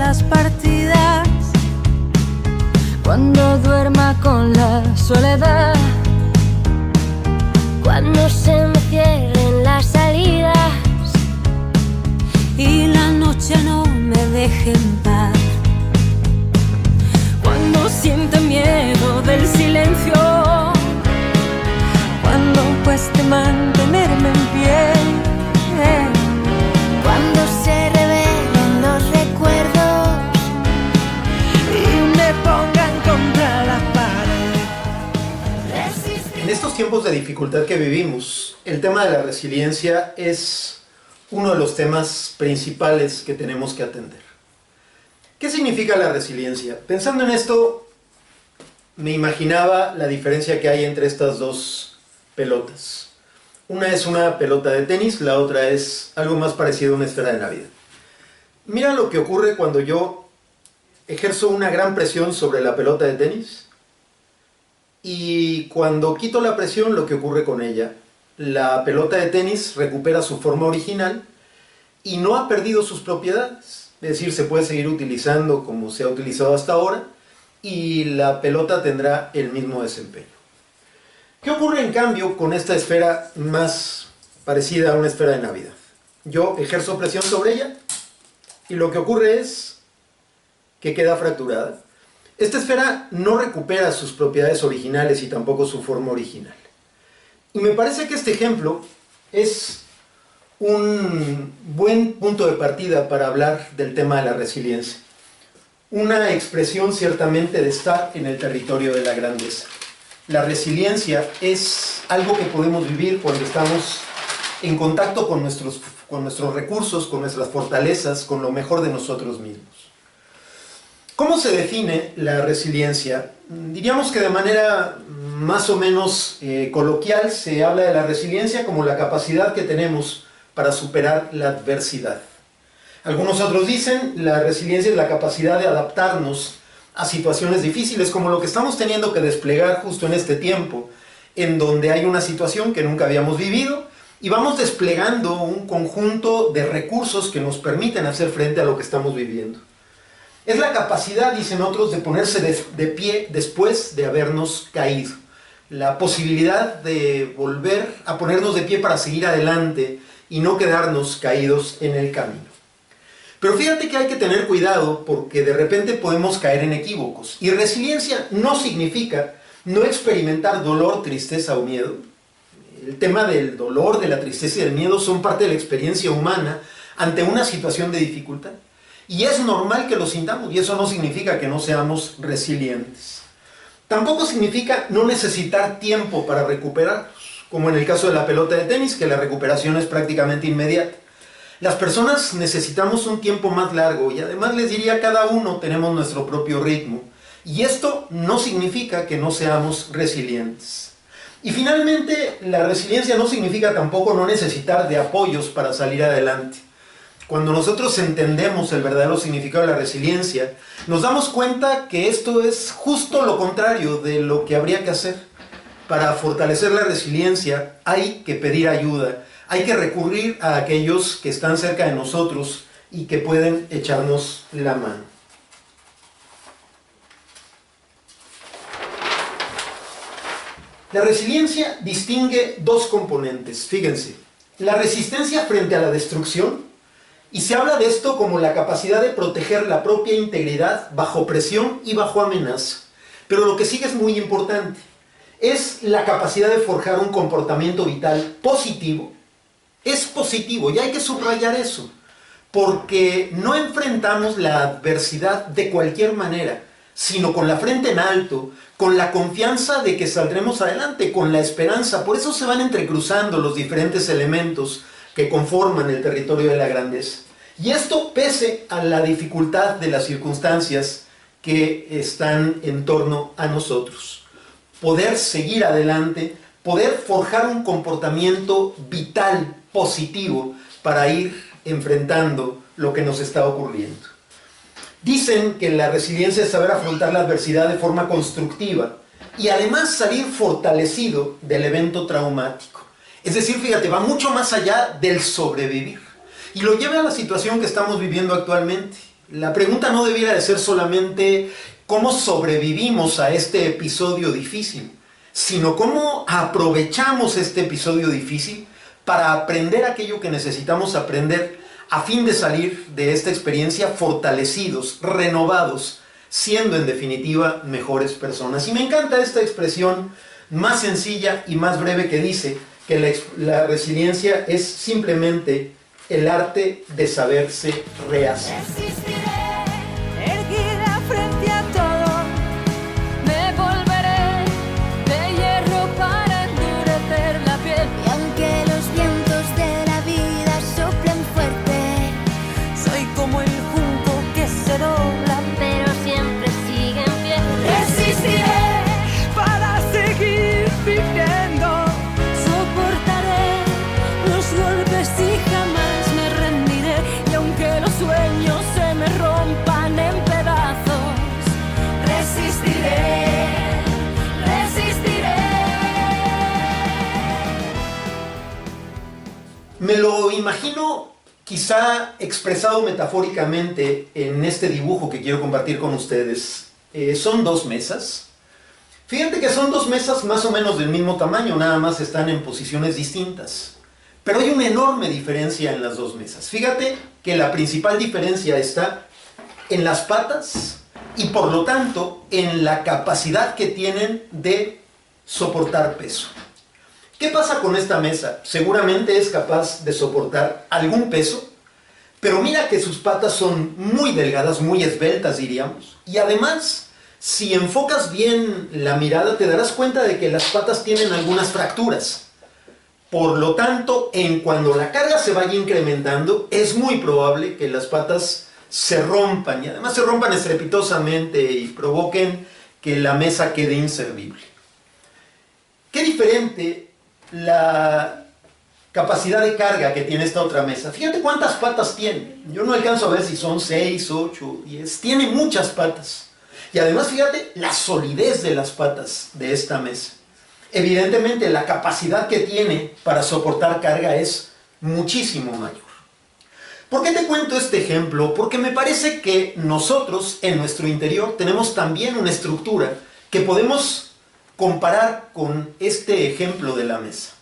las partidas, cuando duerma con la soledad, cuando se me cierren las salidas y la noche no me deje en paz, cuando sienta miedo del silencio, cuando cueste mantenerme en pie, cuando se revelen los recuerdos y me pongan contra la pared. En estos tiempos de dificultad que vivimos, el tema de la resiliencia es uno de los temas principales que tenemos que atender. ¿Qué significa la resiliencia? Pensando en esto, me imaginaba la diferencia que hay entre estas dos pelotas. Una es una pelota de tenis, la otra es algo más parecido a una esfera de Navidad. Mira lo que ocurre cuando yo ejerzo una gran presión sobre la pelota de tenis y cuando quito la presión, lo que ocurre con ella. La pelota de tenis recupera su forma original y no ha perdido sus propiedades. Es decir, se puede seguir utilizando como se ha utilizado hasta ahora y la pelota tendrá el mismo desempeño. ¿Qué ocurre en cambio con esta esfera más parecida a una esfera de Navidad? Yo ejerzo presión sobre ella y lo que ocurre es que queda fracturada. Esta esfera no recupera sus propiedades originales y tampoco su forma original. Y me parece que este ejemplo es un buen punto de partida para hablar del tema de la resiliencia. Una expresión ciertamente de estar en el territorio de la grandeza. La resiliencia es algo que podemos vivir cuando estamos en contacto con nuestros recursos, con nuestras fortalezas, con lo mejor de nosotros mismos. ¿Cómo se define la resiliencia? Diríamos que de manera más o menos coloquial se habla de la resiliencia como la capacidad que tenemos para superar la adversidad. Algunos otros dicen la resiliencia es la capacidad de adaptarnos a situaciones difíciles como lo que estamos teniendo que desplegar justo en este tiempo, en donde hay una situación que nunca habíamos vivido y vamos desplegando un conjunto de recursos que nos permiten hacer frente a lo que estamos viviendo. Es la capacidad, dicen otros, de ponerse de pie después de habernos caído. La posibilidad de volver a ponernos de pie para seguir adelante y no quedarnos caídos en el camino. Pero fíjate que hay que tener cuidado porque de repente podemos caer en equívocos. Y resiliencia no significa no experimentar dolor, tristeza o miedo. El tema del dolor, de la tristeza y del miedo son parte de la experiencia humana ante una situación de dificultad. Y es normal que lo sintamos y eso no significa que no seamos resilientes. Tampoco significa no necesitar tiempo para recuperarnos, como en el caso de la pelota de tenis, que la recuperación es prácticamente inmediata. Las personas necesitamos un tiempo más largo y además les diría cada uno tenemos nuestro propio ritmo. Y esto no significa que no seamos resilientes. Y finalmente, la resiliencia no significa tampoco no necesitar de apoyos para salir adelante. Cuando nosotros entendemos el verdadero significado de la resiliencia, nos damos cuenta que esto es justo lo contrario de lo que habría que hacer. Para fortalecer la resiliencia hay que pedir ayuda, hay que recurrir a aquellos que están cerca de nosotros y que pueden echarnos la mano. La resiliencia distingue dos componentes, fíjense. La resistencia frente a la destrucción, y se habla de esto como la capacidad de proteger la propia integridad bajo presión y bajo amenaza. Pero lo que sigue es muy importante. Es la capacidad de forjar un comportamiento vital positivo. Es positivo y hay que subrayar eso. Porque no enfrentamos la adversidad de cualquier manera, sino con la frente en alto, con la confianza de que saldremos adelante, con la esperanza. Por eso se van entrecruzando los diferentes elementos que conforman el territorio de la grandeza. Y esto pese a la dificultad de las circunstancias que están en torno a nosotros. Poder seguir adelante, poder forjar un comportamiento vital, positivo, para ir enfrentando lo que nos está ocurriendo. Dicen que la resiliencia es saber afrontar la adversidad de forma constructiva y además salir fortalecido del evento traumático. Es decir, fíjate, va mucho más allá del sobrevivir. Y lo lleva a la situación que estamos viviendo actualmente. La pregunta no debiera de ser solamente cómo sobrevivimos a este episodio difícil, sino cómo aprovechamos este episodio difícil para aprender aquello que necesitamos aprender a fin de salir de esta experiencia fortalecidos, renovados, siendo en definitiva mejores personas. Y me encanta esta expresión más sencilla y más breve que dice que la resiliencia es simplemente el arte de saberse rehacer. Erguida frente a todo, me volveré de hierro para endurecer la piel. Y aunque los vientos de la vida soplen fuerte, Soy como el junco que se dobla, pero siempre sigue en pie. resistiré para seguir viviendo. Soportaré los golpes y jamás me rendiré. Y aunque los sueños se me rompan en pedazos, resistiré, resistiré. Me lo imagino quizá expresado metafóricamente en este dibujo que quiero compartir con ustedes. Son dos mesas. Fíjate que son dos mesas más o menos del mismo tamaño, nada más están en posiciones distintas. Pero hay una enorme diferencia en las dos mesas. Fíjate que la principal diferencia está en las patas y por lo tanto en la capacidad que tienen de soportar peso. ¿Qué pasa con esta mesa? Seguramente es capaz de soportar algún peso, pero mira que sus patas son muy delgadas, muy esbeltas diríamos. Y además, si enfocas bien la mirada, te darás cuenta de que las patas tienen algunas fracturas. Por lo tanto, cuando la carga se vaya incrementando, es muy probable que las patas se rompan, y además se rompan estrepitosamente y provoquen que la mesa quede inservible. Qué diferente la capacidad de carga que tiene esta otra mesa. Fíjate cuántas patas tiene. Yo no alcanzo a ver si son 6, 8, 10. Tiene muchas patas. Y además fíjate la solidez de las patas de esta mesa. Evidentemente la capacidad que tiene para soportar carga es muchísimo mayor. ¿Por qué te cuento este ejemplo? Porque me parece que nosotros en nuestro interior tenemos también una estructura que podemos comparar con este ejemplo de la mesa.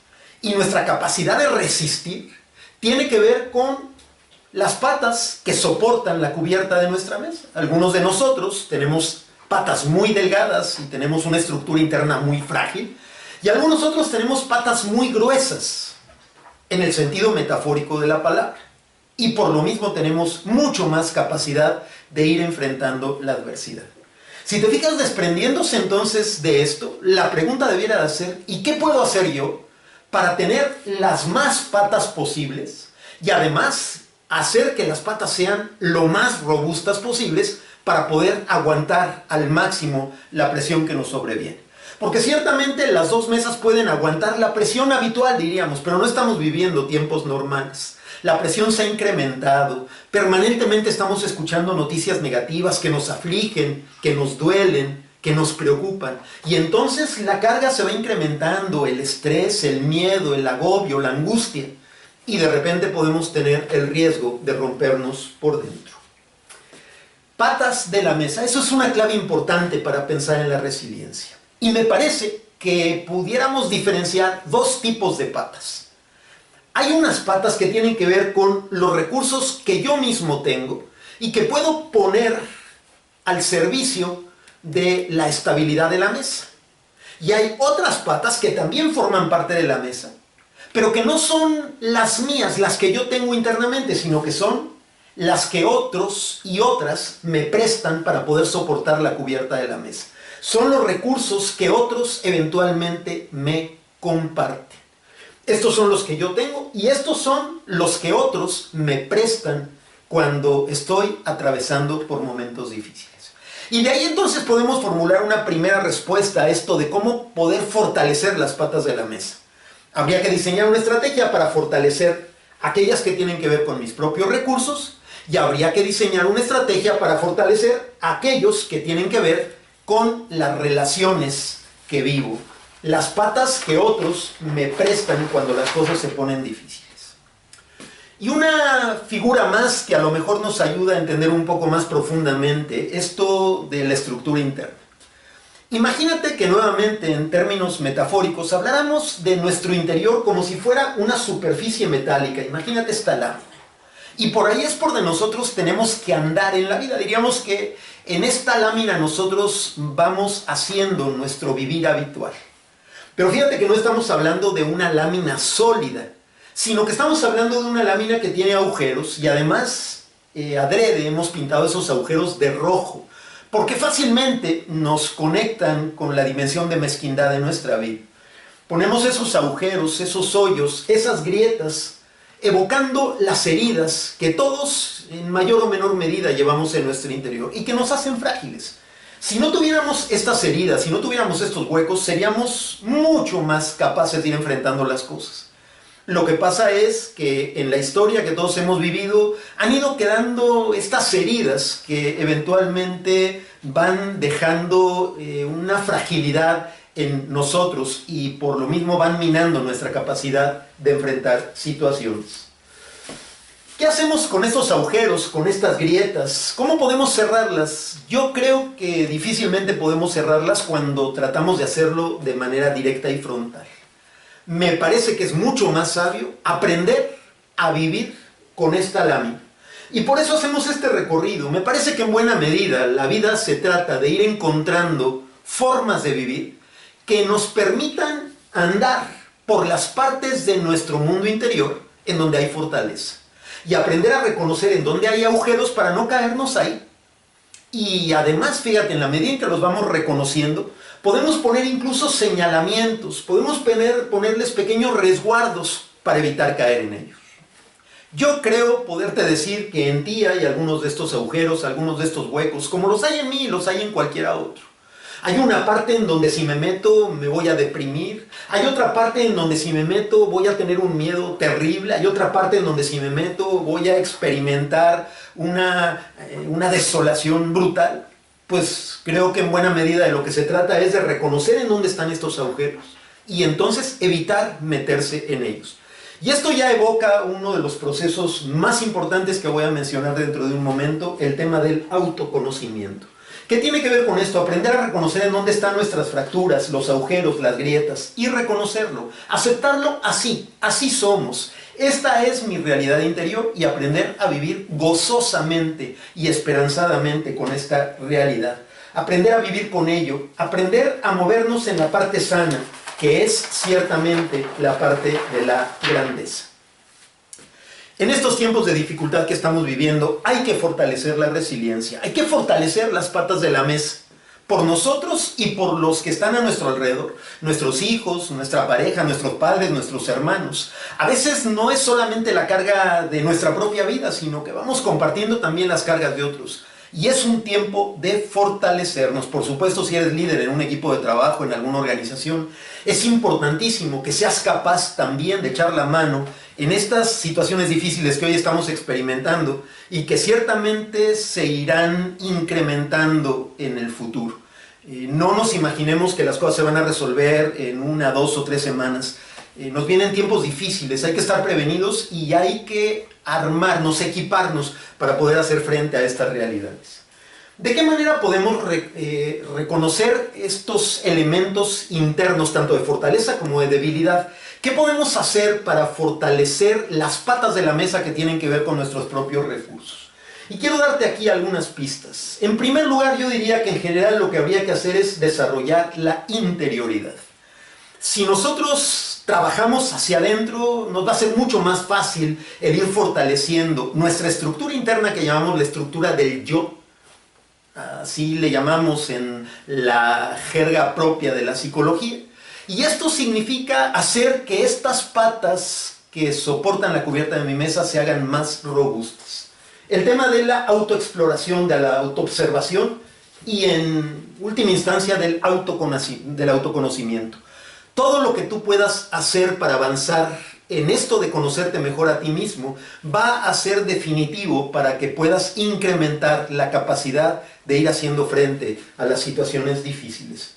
Y nuestra capacidad de resistir tiene que ver con las patas que soportan la cubierta de nuestra mesa. Algunos de nosotros tenemos patas muy delgadas y tenemos una estructura interna muy frágil. Y algunos otros tenemos patas muy gruesas, en el sentido metafórico de la palabra. Y por lo mismo tenemos mucho más capacidad de ir enfrentando la adversidad. Si te fijas, desprendiéndose entonces de esto, la pregunta debiera de ser, ¿y qué puedo hacer yo para tener las más patas posibles y además hacer que las patas sean lo más robustas posibles para poder aguantar al máximo la presión que nos sobreviene? Porque ciertamente las dos mesas pueden aguantar la presión habitual, diríamos, pero no estamos viviendo tiempos normales. La presión se ha incrementado, permanentemente estamos escuchando noticias negativas que nos afligen, que nos duelen, que nos preocupan. Y entonces la carga se va incrementando, el estrés, el miedo, el agobio, la angustia. Y de repente podemos tener el riesgo de rompernos por dentro. Patas de la mesa, eso es una clave importante para pensar en la resiliencia. Y me parece que pudiéramos diferenciar dos tipos de patas. Hay unas patas que tienen que ver con los recursos que yo mismo tengo y que puedo poner al servicio de la estabilidad de la mesa. Y hay otras patas que también forman parte de la mesa, pero que no son las mías, las que yo tengo internamente, sino que son las que otros y otras me prestan para poder soportar la cubierta de la mesa. Son los recursos que otros eventualmente me comparten. Estos son los que yo tengo y estos son los que otros me prestan cuando estoy atravesando por momentos difíciles. Y de ahí entonces podemos formular una primera respuesta a esto de cómo poder fortalecer las patas de la mesa. Habría que diseñar una estrategia para fortalecer aquellas que tienen que ver con mis propios recursos y habría que diseñar una estrategia para fortalecer aquellos que tienen que ver con las relaciones que vivo. Las patas que otros me prestan cuando las cosas se ponen difíciles. Y una figura más que a lo mejor nos ayuda a entender un poco más profundamente esto de la estructura interna. Imagínate que nuevamente en términos metafóricos habláramos de nuestro interior como si fuera una superficie metálica. Imagínate esta lámina. Y por ahí es por donde nosotros tenemos que andar en la vida. Diríamos que en esta lámina nosotros vamos haciendo nuestro vivir habitual. Pero fíjate que no estamos hablando de una lámina sólida, sino que estamos hablando de una lámina que tiene agujeros y además adrede hemos pintado esos agujeros de rojo, porque fácilmente nos conectan con la dimensión de mezquindad de nuestra vida. Ponemos esos agujeros, esos hoyos, esas grietas, evocando las heridas que todos en mayor o menor medida llevamos en nuestro interior y que nos hacen frágiles. Si no tuviéramos estas heridas, si no tuviéramos estos huecos, seríamos mucho más capaces de ir enfrentando las cosas. Lo que pasa es que en la historia que todos hemos vivido han ido quedando estas heridas que eventualmente van dejando una fragilidad en nosotros y por lo mismo van minando nuestra capacidad de enfrentar situaciones. ¿Qué hacemos con estos agujeros, con estas grietas? ¿Cómo podemos cerrarlas? Yo creo que difícilmente podemos cerrarlas cuando tratamos de hacerlo de manera directa y frontal. Me parece que es mucho más sabio aprender a vivir con esta lámina. Y por eso hacemos este recorrido. Me parece que en buena medida la vida se trata de ir encontrando formas de vivir que nos permitan andar por las partes de nuestro mundo interior en donde hay fortaleza. Y aprender a reconocer en dónde hay agujeros para no caernos ahí. Y además, fíjate, en la medida en que los vamos reconociendo, podemos poner incluso señalamientos, podemos ponerles pequeños resguardos para evitar caer en ellos. Yo creo poderte decir que en ti hay algunos de estos agujeros, algunos de estos huecos, como los hay en mí y los hay en cualquiera otro. Hay una parte en donde si me meto me voy a deprimir, hay otra parte en donde si me meto voy a tener un miedo terrible, hay otra parte en donde si me meto voy a experimentar una desolación brutal. Pues creo que en buena medida de lo que se trata es de reconocer en dónde están estos agujeros y entonces evitar meterse en ellos. Y esto ya evoca uno de los procesos más importantes que voy a mencionar dentro de un momento, el tema del autoconocimiento. ¿Qué tiene que ver con esto? Aprender a reconocer en dónde están nuestras fracturas, los agujeros, las grietas, y reconocerlo, aceptarlo así, así somos. Esta es mi realidad interior y aprender a vivir gozosamente y esperanzadamente con esta realidad. Aprender a vivir con ello, aprender a movernos en la parte sana, que es ciertamente la parte de la grandeza. En estos tiempos de dificultad que estamos viviendo, hay que fortalecer la resiliencia, hay que fortalecer las patas de la mesa, por nosotros y por los que están a nuestro alrededor, nuestros hijos, nuestra pareja, nuestros padres, nuestros hermanos. A veces no es solamente la carga de nuestra propia vida, sino que vamos compartiendo también las cargas de otros. Y es un tiempo de fortalecernos. Por supuesto, si eres líder en un equipo de trabajo, en alguna organización, es importantísimo que seas capaz también de echar la mano en estas situaciones difíciles que hoy estamos experimentando y que ciertamente se irán incrementando en el futuro. No nos imaginemos que las cosas se van a resolver en 1, 2 o 3 semanas. Nos vienen tiempos difíciles, hay que estar prevenidos y hay que armarnos, equiparnos para poder hacer frente a estas realidades. ¿De qué manera podemos reconocer estos elementos internos, tanto de fortaleza como de debilidad? ¿Qué podemos hacer para fortalecer las patas de la mesa que tienen que ver con nuestros propios recursos? Y quiero darte aquí algunas pistas. En primer lugar, yo diría que en general lo que habría que hacer es desarrollar la interioridad. Si nosotros trabajamos hacia adentro, nos va a ser mucho más fácil el ir fortaleciendo nuestra estructura interna que llamamos la estructura del yo. Así le llamamos en la jerga propia de la psicología. Y esto significa hacer que estas patas que soportan la cubierta de mi mesa se hagan más robustas. El tema de la autoexploración, de la autoobservación y en última instancia del autoconocimiento. Todo lo que tú puedas hacer para avanzar en esto de conocerte mejor a ti mismo va a ser definitivo para que puedas incrementar la capacidad de ir haciendo frente a las situaciones difíciles.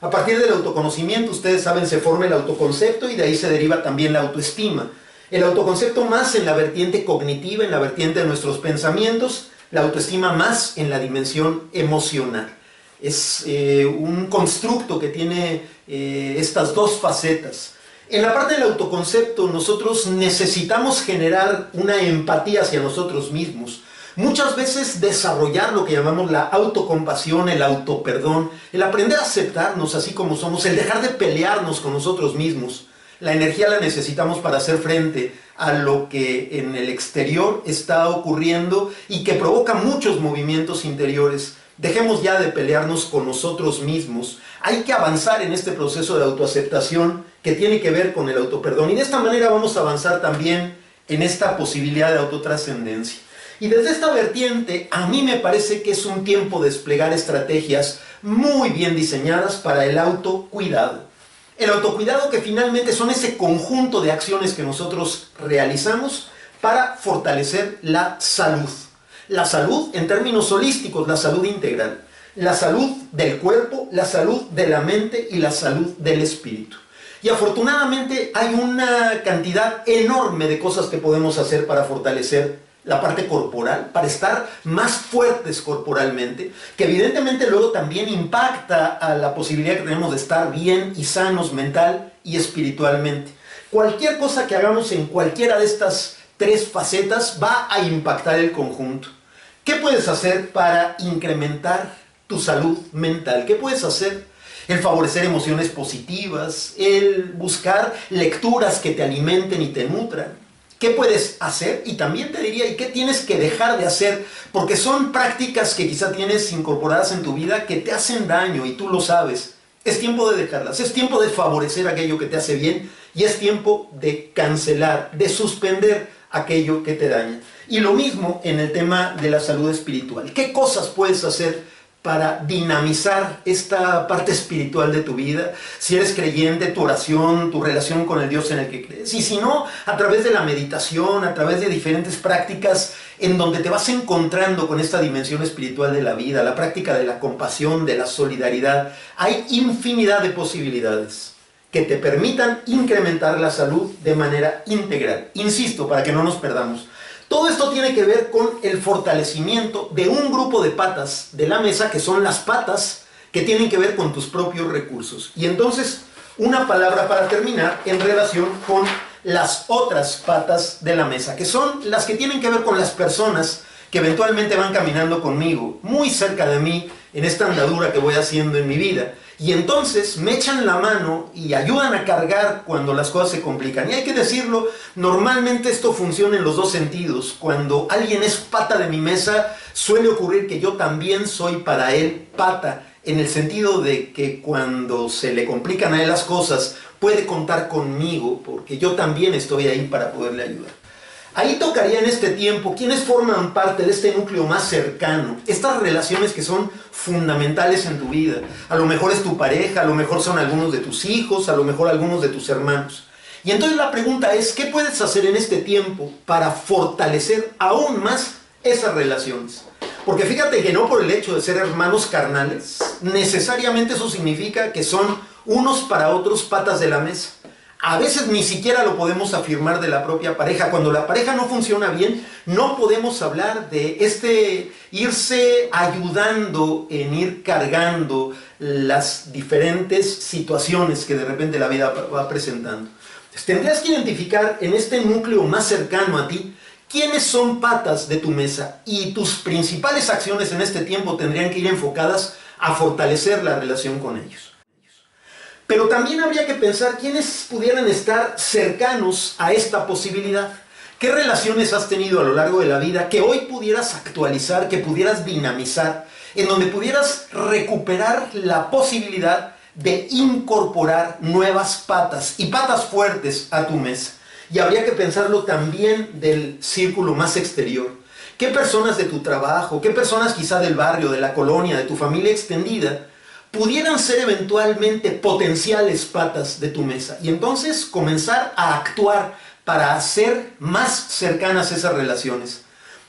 A partir del autoconocimiento, ustedes saben, se forma el autoconcepto y de ahí se deriva también la autoestima. El autoconcepto más en la vertiente cognitiva, en la vertiente de nuestros pensamientos, la autoestima más en la dimensión emocional. Es un constructo que tiene estas dos facetas. En la parte del autoconcepto nosotros necesitamos generar una empatía hacia nosotros mismos. Muchas veces desarrollar lo que llamamos la autocompasión, el autoperdón, el aprender a aceptarnos así como somos, el dejar de pelearnos con nosotros mismos. La energía la necesitamos para hacer frente a lo que en el exterior está ocurriendo y que provoca muchos movimientos interiores. Dejemos ya de pelearnos con nosotros mismos. Hay que avanzar en este proceso de autoaceptación que tiene que ver con el autoperdón. Y de esta manera vamos a avanzar también en esta posibilidad de autotrascendencia. Y desde esta vertiente, a mí me parece que es un tiempo de desplegar estrategias muy bien diseñadas para el autocuidado. El autocuidado que finalmente son ese conjunto de acciones que nosotros realizamos para fortalecer la salud. La salud en términos holísticos, la salud integral. La salud del cuerpo, la salud de la mente y la salud del espíritu. Y afortunadamente hay una cantidad enorme de cosas que podemos hacer para fortalecer la parte corporal, para estar más fuertes corporalmente, que evidentemente luego también impacta a la posibilidad que tenemos de estar bien y sanos mental y espiritualmente. Cualquier cosa que hagamos en cualquiera de estas tres facetas va a impactar el conjunto. ¿Qué puedes hacer para incrementar tu salud mental? ¿Qué puedes hacer? El favorecer emociones positivas, el buscar lecturas que te alimenten y te nutran. ¿Qué puedes hacer? Y también te diría, ¿y qué tienes que dejar de hacer? Porque son prácticas que quizá tienes incorporadas en tu vida que te hacen daño y tú lo sabes. Es tiempo de dejarlas, es tiempo de favorecer aquello que te hace bien y es tiempo de cancelar, de suspender aquello que te daña. Y lo mismo en el tema de la salud espiritual. ¿Qué cosas puedes hacer para dinamizar esta parte espiritual de tu vida? Si eres creyente, tu oración, tu relación con el Dios en el que crees. Y si no, a través de la meditación, a través de diferentes prácticas en donde te vas encontrando con esta dimensión espiritual de la vida, la práctica de la compasión, de la solidaridad. Hay infinidad de posibilidades que te permitan incrementar la salud de manera integral. Insisto, para que no nos perdamos. Todo esto tiene que ver con el fortalecimiento de un grupo de patas de la mesa, que son las patas que tienen que ver con tus propios recursos. Y entonces, una palabra para terminar en relación con las otras patas de la mesa, que son las que tienen que ver con las personas que eventualmente van caminando conmigo, muy cerca de mí, en esta andadura que voy haciendo en mi vida. Y entonces me echan la mano y ayudan a cargar cuando las cosas se complican. Y hay que decirlo, normalmente esto funciona en los dos sentidos. Cuando alguien es pata de mi mesa, suele ocurrir que yo también soy para él pata, en el sentido de que cuando se le complican a él las cosas, puede contar conmigo, porque yo también estoy ahí para poderle ayudar. Ahí tocaría en este tiempo quienes forman parte de este núcleo más cercano, estas relaciones que son fundamentales en tu vida. A lo mejor es tu pareja, a lo mejor son algunos de tus hijos, a lo mejor algunos de tus hermanos. Y entonces la pregunta es, ¿qué puedes hacer en este tiempo para fortalecer aún más esas relaciones? Porque fíjate que no por el hecho de ser hermanos carnales, necesariamente eso significa que son unos para otros patas de la mesa. A veces ni siquiera lo podemos afirmar de la propia pareja. Cuando la pareja no funciona bien, no podemos hablar de irse ayudando en ir cargando las diferentes situaciones que de repente la vida va presentando. Entonces, tendrías que identificar en este núcleo más cercano a ti quiénes son patas de tu mesa, y tus principales acciones en este tiempo tendrían que ir enfocadas a fortalecer la relación con ellos. Pero también habría que pensar quiénes pudieran estar cercanos a esta posibilidad. ¿Qué relaciones has tenido a lo largo de la vida que hoy pudieras actualizar, que pudieras dinamizar, en donde pudieras recuperar la posibilidad de incorporar nuevas patas y patas fuertes a tu mesa? Y habría que pensarlo también del círculo más exterior. ¿Qué personas de tu trabajo, qué personas quizá del barrio, de la colonia, de tu familia extendida, pudieran ser eventualmente potenciales patas de tu mesa? Y entonces comenzar a actuar para hacer más cercanas esas relaciones.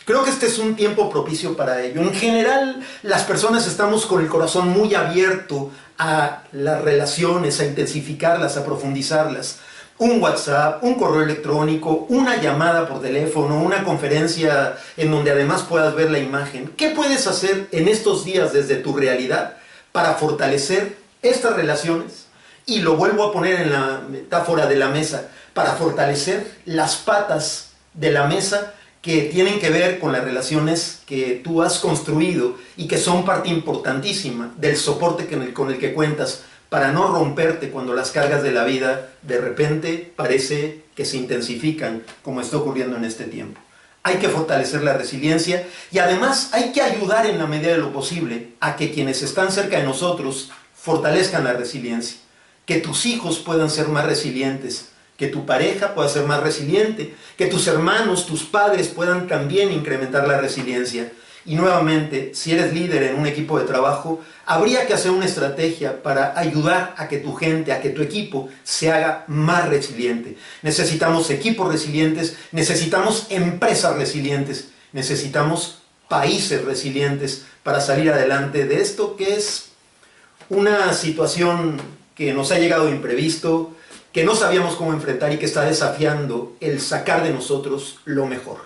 Creo que este es un tiempo propicio para ello. En general, las personas estamos con el corazón muy abierto a las relaciones, a intensificarlas, a profundizarlas. un WhatsApp, un correo electrónico, una llamada por teléfono, una conferencia en donde además puedas ver la imagen. ¿Qué puedes hacer en estos días desde tu realidad para fortalecer estas relaciones? Y lo vuelvo a poner en la metáfora de la mesa, para fortalecer las patas de la mesa que tienen que ver con las relaciones que tú has construido y que son parte importantísima del soporte con el que cuentas para no romperte cuando las cargas de la vida de repente parece que se intensifican, como está ocurriendo en este tiempo. Hay que fortalecer la resiliencia y además hay que ayudar en la medida de lo posible a que quienes están cerca de nosotros fortalezcan la resiliencia, que tus hijos puedan ser más resilientes, que tu pareja pueda ser más resiliente, que tus hermanos, tus padres puedan también incrementar la resiliencia. Y nuevamente, si eres líder en un equipo de trabajo, habría que hacer una estrategia para ayudar a que tu gente, a que tu equipo se haga más resiliente. Necesitamos equipos resilientes, necesitamos empresas resilientes, necesitamos países resilientes para salir adelante de esto que es una situación que nos ha llegado de imprevisto, que no sabíamos cómo enfrentar y que está desafiando el sacar de nosotros lo mejor,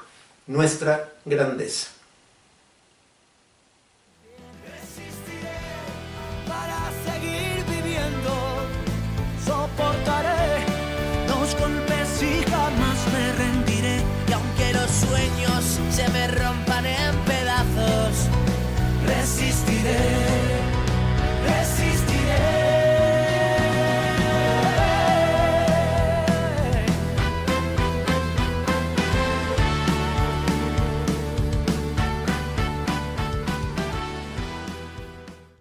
nuestra grandeza.